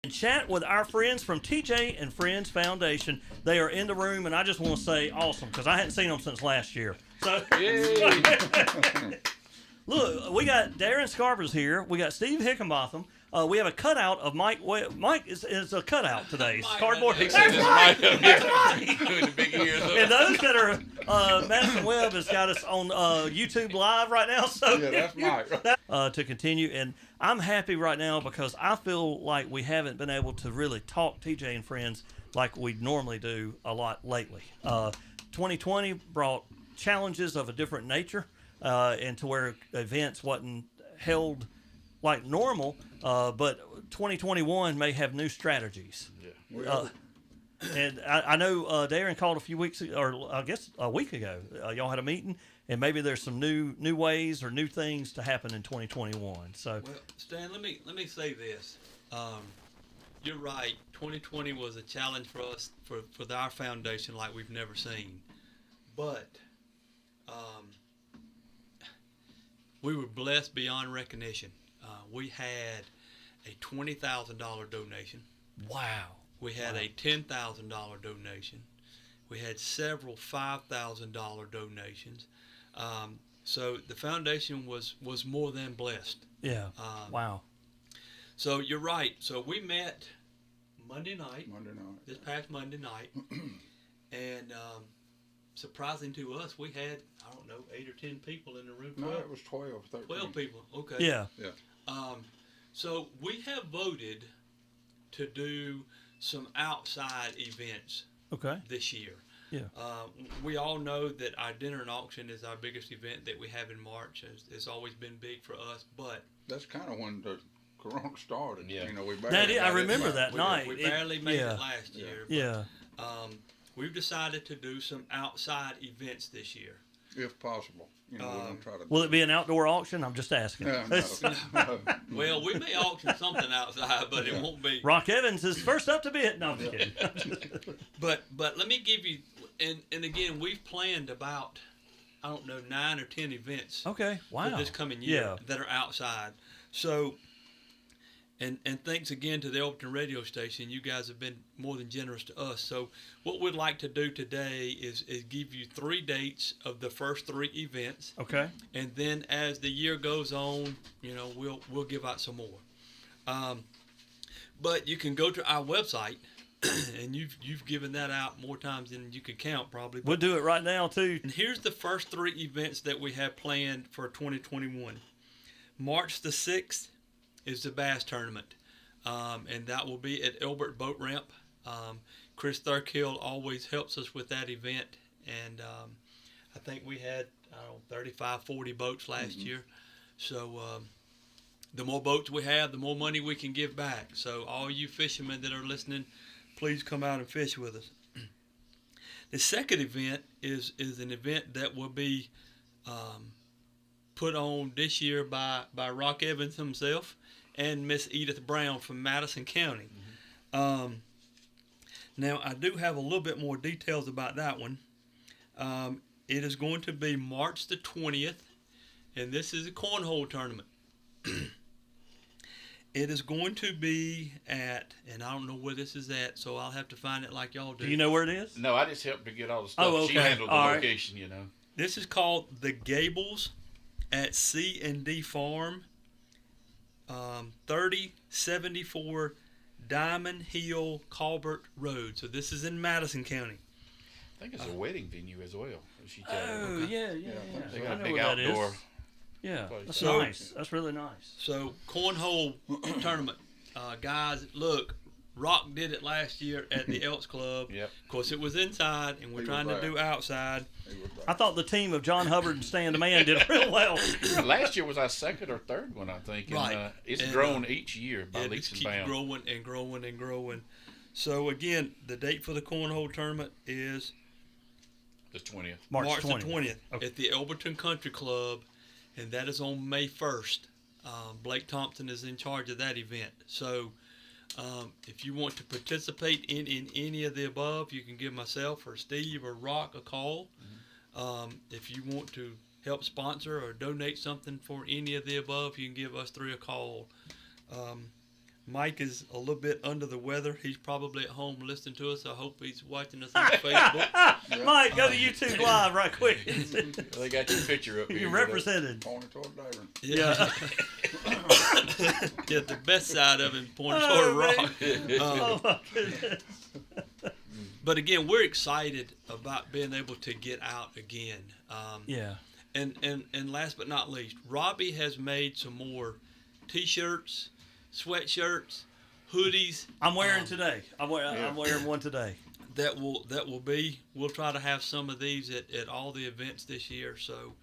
and chat with our friends from TJ and Friends Foundation. They are in the room, and I just want to say awesome because I hadn't seen them since last year. So, look, we got Darren Scarver's here. We got Steve Hickenbotham. We have a cutout of Mike. Mike is a cutout today. It's cardboard. That's Mike. That's Mike. And those that are Madison Webb has got us on YouTube Live right now. So yeah, that's Mike. To continue, and I'm happy right now because I feel like we haven't been able to really talk TJ and Friends like we normally do a lot lately. 2020 brought challenges of a different nature, and to where events wasn't held like normal, but 2021 may have new strategies. Yeah. And I know Darren called a few weeks ago, or I guess a week ago. Y'all had a meeting, and maybe there's some new ways or new things to happen in 2021. So, well, Stan, let me say this. You're right. 2020 was a challenge for us for our foundation like we've never seen, but we were blessed beyond recognition. We had a $20,000 donation. wow. We had a $10,000 donation. We had several $5,000 donations. So the foundation was more than blessed. Yeah. Wow. So you're right. So we met Monday night. Monday night. This past Monday night. And surprising to us, we had, I don't know, 8 or 10 people in the room. 12? No, it was 12, 13. 12 people. Okay. Yeah. Yeah. So we have voted to do some outside events Okay. this year. Yeah. We all know that our dinner and auction is our biggest event that we have in March. It's always been big for us, but That's kind of when the corona started. Yeah. You know, we That is, I remember that night. we barely made yeah. it last year. Yeah. But, we've decided to do some outside events this year. if possible. You know, we're going to try to. Will it be an outdoor auction? I'm just asking. No. Well, we may auction something outside, but it won't be. Rock Evans is first up to bid. No, I'm just kidding. But let me give you, and again, we've planned about, I don't know, 9 or 10 events Okay. Wow. for this coming year Yeah. that are outside. So, and thanks again to the Elberton radio station. You guys have been more than generous to us. So what we'd like to do today is give you 3 dates of the first 3 events. Okay. And then as the year goes on, you know, we'll give out some more. But you can go to our website, and you've given that out more times than you could count probably. We'll do it right now too. And here's the first 3 events that we have planned for 2021. March the 6th is the bass tournament, and that will be at Elbert Boat Ramp. Chris Thurkill always helps us with that event, and I think we had 35, 40 boats last year. So the more boats we have, the more money we can give back. So all you fishermen that are listening, please come out and fish with us. The second event is an event that will be put on this year by Rock Evans himself and Miss Edith Brown from Madison County. Now, I do have a little bit more details about that one. It is going to be March the 20th, and this is a cornhole tournament. It is going to be at, and I don't know where this is at, so I'll have to find it like y'all do. Do you know where it is? No, I just helped to get all the stuff. Oh, okay. She handled the All right. location, you know. This is called the Gables at C&D Farm, 3074 Diamond Hill Colbert Road. So this is in Madison County. I think it's a wedding venue as well. She told Oh, me. yeah. They I got a know big where that is. outdoor. Yeah, place. that's So- nice. That's really nice. So cornhole tournament, guys. Look, Rock did it last year at the Elks Club. Yep. Of course, it was inside, and we're He was trying to there. do outside. I thought the team of John Hubbard and Stan DeMann did real well. Last year was our second or third one, I think. And, Right. it's And, grown each year by It leaps just and keeps bounds. growing and growing and growing. So again, the date for the cornhole tournament is The 20th. March the 20th. at the Elberton Country Club, and that is on May 1st. Blake Thompson is in charge of that event. So if you want to participate in any of the above, you can give myself or Steve or Rock a call. If you want to help sponsor or donate something for any of the above, you can give us 3 a call. Mike is a little bit under the weather. He's probably at home listening to us. I hope he's watching us on Facebook. Mike, go to YouTube Live right quick. They got your picture up here. You represented. Pointing toward David. Yeah. Yeah, the best side of him pointing Oh, toward Rock. Oh my goodness. But again, we're excited about being able to get out again. Yeah. And last but not least, Robbie has made some more T-shirts, sweatshirts, hoodies. I'm wearing today. I'm wearing one today. That will be. We'll try to have some of these at all the events this year. So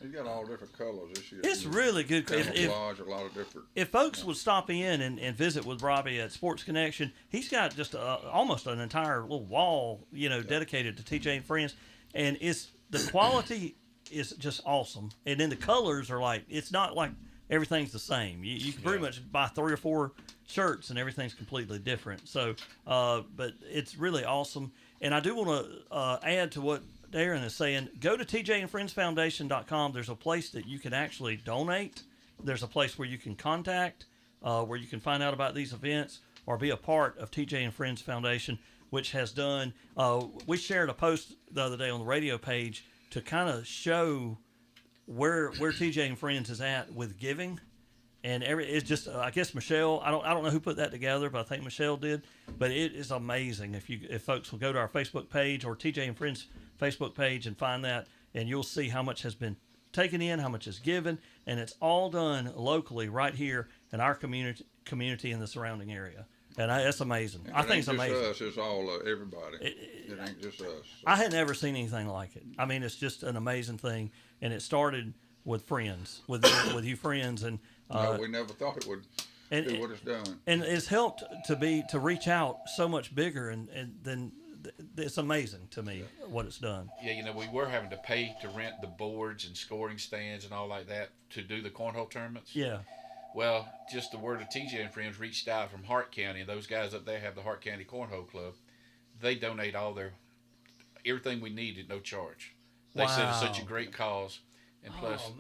He's got all different colors this year. It's really good. Camouflage, a lot of different. If folks would stop in and visit with Robbie at Sports Connection, he's got just almost an entire little wall, dedicated to TJ and Friends, and the quality is just awesome. And then the colors are like, it's not like everything's the same. You can pretty much buy 3 or 4 shirts and everything's completely different. So, but it's really awesome. And I do want to add to what Darren is saying. Go to tjandfriendsfoundation.com. There's a place that you can actually donate. There's a place where you can contact, where you can find out about these events or be a part of TJ and Friends Foundation, which has done. We shared a post the other day on the radio page to kind of show where TJ and Friends is at with giving, and it's just I guess Michelle. I don't know who put that together, but I think Michelle did. But it is amazing if folks will go to our Facebook page or TJ and Friends Facebook page and find that, and you'll see how much has been taken in, how much is given, and it's all done locally right here in our community in the surrounding area. And that's amazing. I think it's amazing. Us, it's all everybody. It ain't just us. So. I had never seen anything like it. I mean, it's just an amazing thing, and it started with friends, with you friends, and no, we never thought it would do what it's done. And it's helped to reach out so much bigger, and then it's amazing to me what it's done. Yeah, we were having to pay to rent the boards and scoring stands and all like that to do the cornhole tournaments. Yeah. Well, just the word of TJ and Friends reached out from Hart County, and those guys up there have the Hart County Cornhole Club. They donate everything we need at no charge. They said it's such a great cause, and plus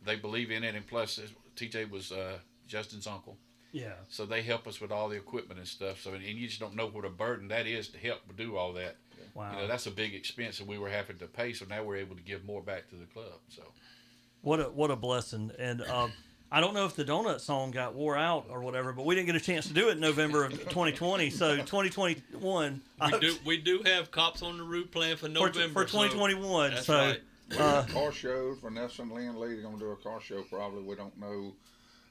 they believe in it, and plus TJ was Justin's uncle. Yeah. So they help us with all the equipment and stuff. So and you just don't know what a burden that is to help do all that. Wow. That's a big expense that we were having to pay. So now we're able to give more back to the club. So what a blessing. And I don't know if the donut song got wore out or whatever, but we didn't get a chance to do it in November of 2020. So 2021, we do have Cops on the Roof planned for November for 2021. That's so right. Car shows. Vanessa and Lynn Lee are going to do a car show probably. We don't know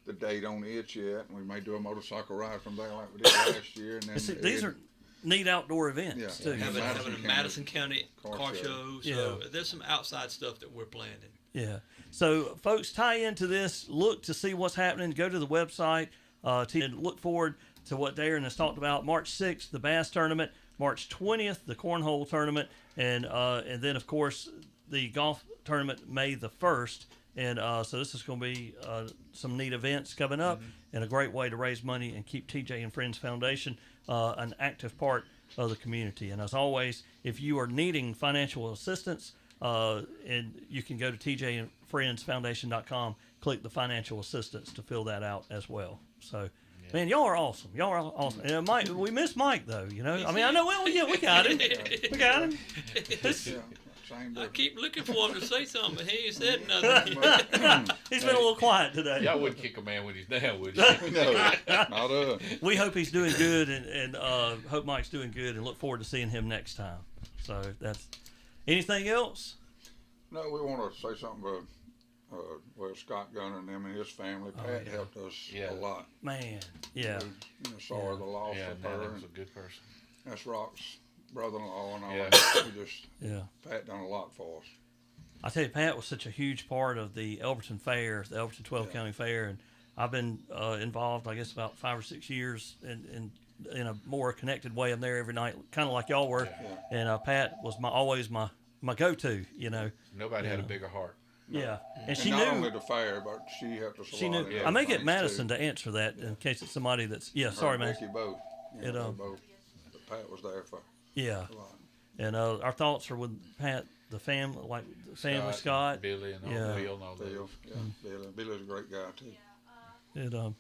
the date on it yet. We may do a motorcycle ride from there like we did last year. And then these are neat outdoor events too. Having a Madison County car show. So there's some outside stuff that we're planning. Yeah. So folks, tie into this. Look to see what's happening. Go to the website. And look forward to what Darren has talked about. March 6th, the bass tournament. March 20th, the cornhole tournament, and then of course the golf tournament May the 1st. And so this is going to be some neat events coming up, and a great way to raise money and keep TJ and Friends Foundation an active part of the community. And as always, if you are needing financial assistance, and you can go to tjandfriendsfoundation.com, click the financial assistance to fill that out as well. So, man, y'all are awesome. Y'all are awesome. And Mike, we miss Mike though. I mean, I know. Well, yeah, we got him. We got him. I keep looking for him to say something, but he ain't said nothing. He's been a little quiet today. Y'all wouldn't kick a man when he's down, would you? No, not us. We hope he's doing good, and hope Mike's doing good, and look forward to seeing him next time. So that's anything else? No, we want to say something about Scott Gunner and him and his family. Pat helped us a lot. Man, yeah. Sorry the loss of her. That was a good person. That's Rock's brother-in-law and all Yeah. that. Pat done a lot for us. I tell you, Pat was such a huge part of the Elberton Fair, the Elberton 12 County Fair, and I've been involved, I guess, about 5 or 6 years in a more connected way. I'm there every night, kind of like y'all were. And Pat was always my go-to. Nobody had a bigger heart. Yeah, and And she not knew. only the fair, but she helped us a She lot. knew. in I may other get things, Madison too. to answer that in case it's somebody that's. Yeah, sorry, man. Becky both. It, they both. But Pat was there for Yeah, a lot. and our thoughts are with Pat, the family, like the family, Scott. Billy and all Yeah. Bill and all those. Bill, Billy's a great guy too. It Hold on one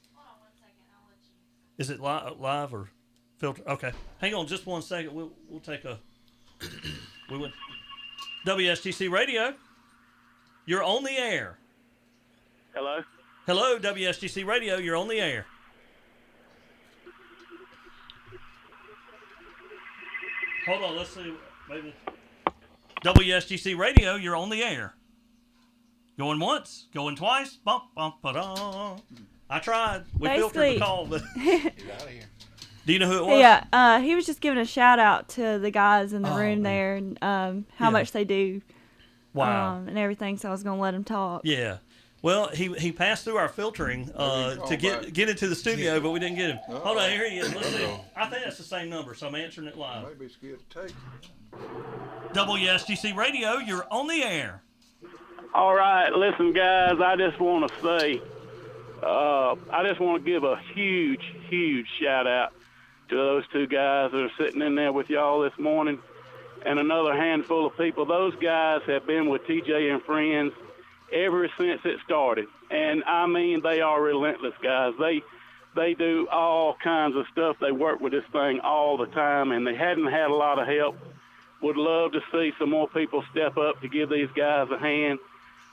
second. I'll let you. Is it live or filter? Okay, hang on just 1 second. We'll take a. We went. WSTC Radio. You're on the air. Hello? Hello, WSTC Radio. You're on the air. Hold on. Let's see. Maybe. WSTC Radio. You're on the air. Going once. Going twice. Bump bump ba-da. I tried. We filtered the Basically- call, but Get out of here. do you know who it was? Yeah, he was just giving a shout out to the guys in the Oh, room man. there and how Yeah. much they do Wow. and everything. So I was gonna let him talk. Yeah. Well, he passed through our filtering to call get back. get into the studio, but we didn't get him. Oh. Hold on, here he is. Let's see. I think that's the same number, so I'm answering it live. Maybe it's good to take. WSTC Radio, you're on the air. All right, listen, guys, I just want to say, I just want to give a huge, huge shout out to those two guys that are sitting in there with y'all this morning and another handful of people. Those guys have been with TJ and Friends ever since it started. And, I mean, they are relentless guys. They do all kinds of stuff. They work with this thing all the time, and they hadn't had a lot of help. Would love to see some more people step up to give these guys a hand.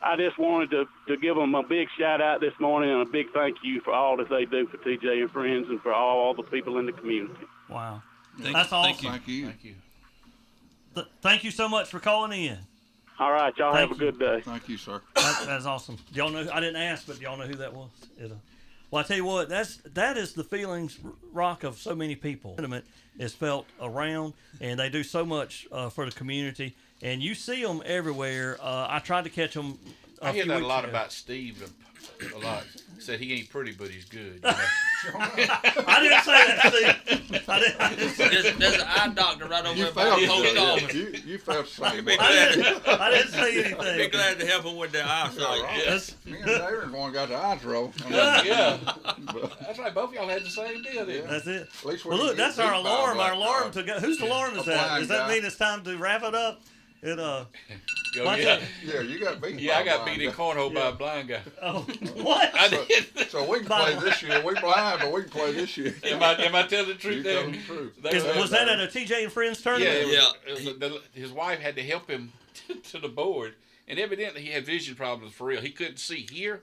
I just wanted to give them a big shout out this morning and a big thank you for all that they do for TJ and Friends and for all the people in the community. Wow. Thank That's you. awesome. Thank you. Thank you. Thank you. Thank you so much for calling in. All right, y'all Thank have a good day. Thank you, sir. That's awesome. Do y'all know? I didn't ask, but do y'all know who that was? Well, I tell you what, that is the feelings, Rock, of so many people. Sentiment is felt around, and they do so much for the community. And you see them everywhere. I tried to catch them. I hear that a lot about Steve. A lot. Said he ain't pretty, but he's good. You know? I didn't say that, Steve. I didn't. There's an eye doctor right over You there by felt the post it. office. You felt the same Be way. glad, I didn't say be anything. glad to help him with their eyesight. right. Yes. Me and Darren one got the eyes rolled. Yeah. But That's right. Both of y'all had the same deal then. That's it. at least we Well, look, didn't that's get our beat by a alarm. black Our alarm dog. to go. Whose alarm is A that? blind Does that guy. mean it's time to wrap it up? It Oh, What's yeah. that? Yeah, you got beat. Yeah, I by a got blind beat in guy. cornhole by a blind guy. Oh, what? I did. So we can play this year. We blind, but we can play this year. Am I telling the You truth tell there? the truth. They Was that at a TJ and Friends Yeah, tournament? it was, his wife had to help him to the board, and evidently he had vision problems for real. He couldn't see here,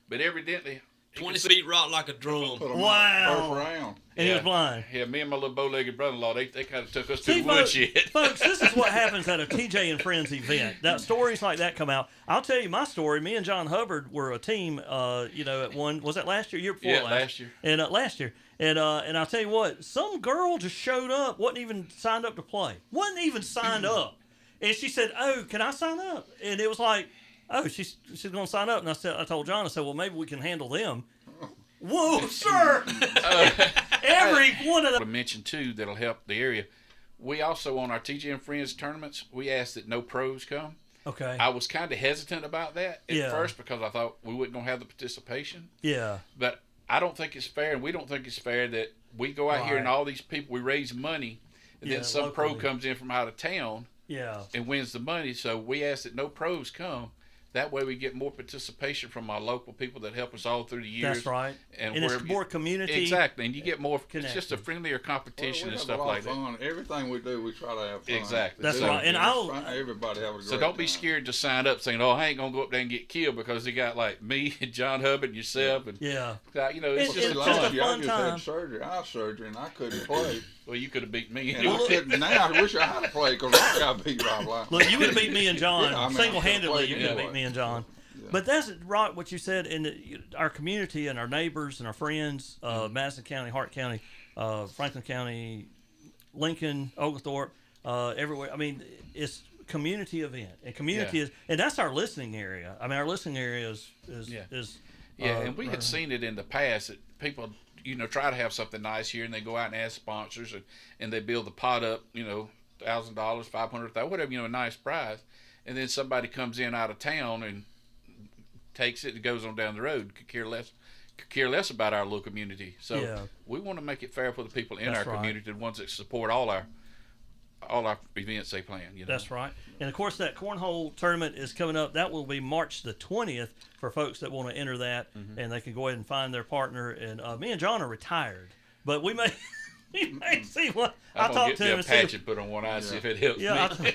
but evidently he 20 could see. feet rock like a drum. Put 'em Wow. First round. And he was Yeah. blind. Yeah, me and my little bow-legged brother-in-law, they kind of took us to See, the folks, woodshed. folks, this is what happens at a TJ and Friends event. That stories like that come out. I'll tell you my story. Me and John Hubbard were a team. At one, was that last year? Year before Yeah, last? last year. And last year. And I'll tell you what, some girl just showed up, wasn't even signed up to play, wasn't even signed up, and she said, "Oh, can I sign up?" And it was like, "Oh, she's going to sign up." And I told John, I said, "Well, maybe we can handle them." Whoa, sir! Every one of To them. mention too, that'll help the area. We also on our TJ and Friends tournaments, we asked that no pros come. Okay. I was kind of hesitant about that at Yeah. first because I thought we wasn't gonna have the participation. Yeah. But I don't think it's fair, and we don't think it's fair that we go out here and Right. all these people we raise money, and Yeah, then some pro locally. comes in from out of town Yeah. and wins the money. So we ask that no pros come. That way we get more participation from our local people that help us all through the years. That's right. And, And it's where more community. Exactly, and you get more. It's connected. just a friendlier competition We and have stuff a lot like of that. fun. Everything we do, we try to have fun. Exactly. That's So- right. And I'll. Everybody have a great So don't be time. scared to sign up saying, "Oh, I ain't gonna go up there and get killed," because they got like me and John Hubbard and yourself, and Yeah. you know it's It's just See, just last a year fun I just time. had surgery, eye surgery, and I couldn't play. well, you could have beat me. And I couldn't now. I wish I had played because I got beat by a blind. Look, you would have beat me and John Yeah, I mean, single-handedly. I You could've could have played beat me and anyway. John. But that's right. What you said in our community and our neighbors and our friends, Madison County, Hart County, Franklin County, Lincoln, Oglethorpe, everywhere. I mean, it's community event, and community Yeah. is, and that's our listening area. I mean, our listening area is Yeah. is. Yeah, and we had seen it in the past that people, try to have something nice here, and they go out and ask sponsors, and they build the pot up, $1,000, $500,000, whatever, a nice prize, and then somebody comes in out of town and takes it and goes on down the road. Could care less about our little community. So Yeah. we want to make it fair for the people in That's our right. community, the ones that support all our events they plan. That's right. And of course, that cornhole tournament is coming up. That will be March the 20th for folks that want to enter that, and they can go ahead and find their partner. And me and John are retired. but we may see what I'm I'll gonna talk get to me him a and see. patch and put on one eye and see if it helps Yeah, me.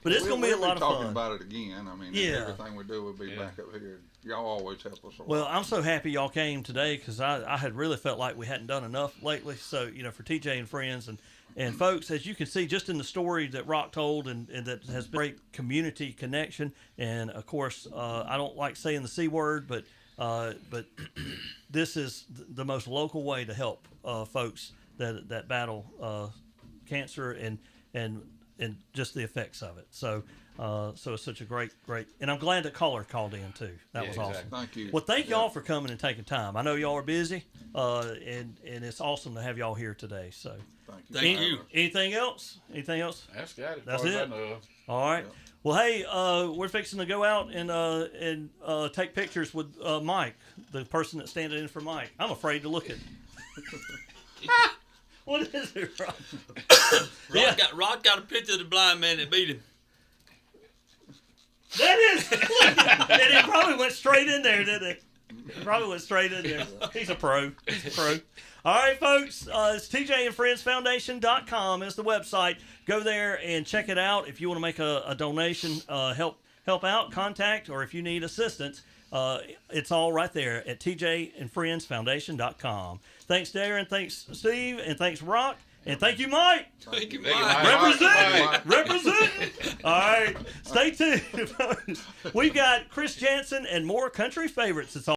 But it's gonna be a lot of talking fun. about it again. I mean, Yeah. everything we do will be Yeah. back up here. Y'all always help us a lot. Well, I'm so happy y'all came today because I had really felt like we hadn't done enough lately. So, for TJ and friends and folks, as you can see just in the story that Rock told and that has been great community connection. And of course, I don't like saying the C word, but this is the most local way to help folks that battle cancer and just the effects of it. So it's such a great, and I'm glad that caller called in too. That Yeah, was awesome. exactly. Thank you. Well, thank y'all for coming and taking time. I know y'all are busy, and it's awesome to have y'all here today. So, Thank you. Thank you. anything else? Anything else? That's got it. That's far as it? I know of. All right. Yeah. Well, hey, we're fixing to go out and take pictures with Mike, the person that's standing in for Mike. I'm afraid to look at. What is it, Rob? Rod got a picture of the blind man that beat him. That is. And he probably went straight in there, didn't he? Probably went straight in there. He's a pro. He's a pro. All right, folks. It's TJandFriendsFoundation.com is the website. Go there and check it out. If you want to make a donation, help out, contact, or if you need assistance, it's all right there at TJandFriendsFoundation.com. Thanks, Darren. Thanks, Steve. And thanks, Rock. And thank you, Mike. Thank you, Thank you, Mike. Mike. Represent. Represent. All right. Stay tuned. We've got Chris Jansen and more country favorites. It's all